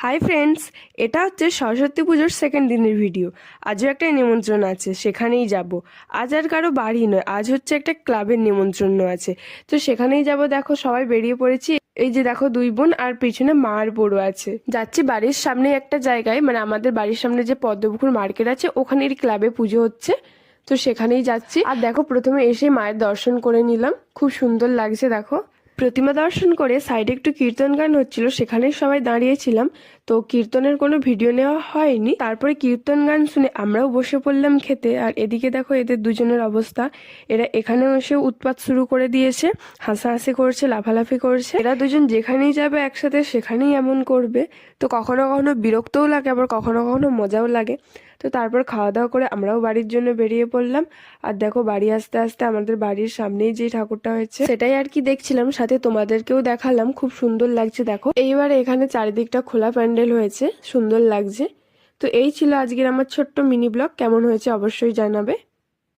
Hi friends, এটা হচ্ছে সরস্বতী পুজোর সেকেন্ড দিনের ভিডিও। আজও একটা নিমন্ত্রণ আছে, সেখানেই যাব। আজ আর কারো বাড়ি নয়, আজ হচ্ছে একটা ক্লাবের নিমন্ত্রণ আছে। তো সেখানেই যাব। দেখো সবাই বেরিয়ে পড়েছি। এই যে দেখো দুই বোন আর পিছনে মা আর বড়ো আছে। যাচ্ছি বাড়ির সামনে একটা জায়গায়, মানে আমাদের বাড়ির সামনে যে পদ্মপুকুর মার্কেট আছে ওখানের ক্লাবে পুজো হচ্ছে। তো সেখানেই যাচ্ছি। আর দেখো প্রথমে এসে মায়ের দর্শন করে নিলাম, খুব সুন্দর লাগছে। দেখো প্রতিমা দর্শন করে সাইডে একটু কীর্তন গান হচ্ছিল, সেখানেই সবাই দাঁড়িয়েছিলাম। তো কীর্তনের কোনো ভিডিও নেওয়া হয়নি। তারপরে কীর্তন গান শুনে আমরাও বসে পড়লাম খেতে। আর এদিকে দেখো এদের দুজনের অবস্থা, এরা এখানেও এসে উৎপাত শুরু করে দিয়েছে, হাসাহাসি করছে, লাফালাফি করছে। এরা দুজন যেখানেই যাবে একসাথে সেখানেই এমন করবে। তো কখনো কখনো বিরক্তও লাগে, আবার কখনো কখনো মজাও লাগে। তো তারপর খাওয়া দাওয়া করে আমরাও বাড়ির জন্য বেরিয়ে পড়লাম। আর দেখো বাড়ি আসতে আসতে আমাদের বাড়ির সামনেই যে ঠাকুরটা হয়েছে সেটাই আর কি দেখছিলাম, সাথে তোমাদেরকেও দেখালাম। খুব সুন্দর লাগছে। দেখো এইবারে এখানে চারিদিকটা খোলা প্যান্ডেল হয়েছে, সুন্দর লাগছে। তো এই ছিল আজকের আমার ছোট্ট মিনি ব্লগ। কেমন হয়েছে অবশ্যই জানাবে।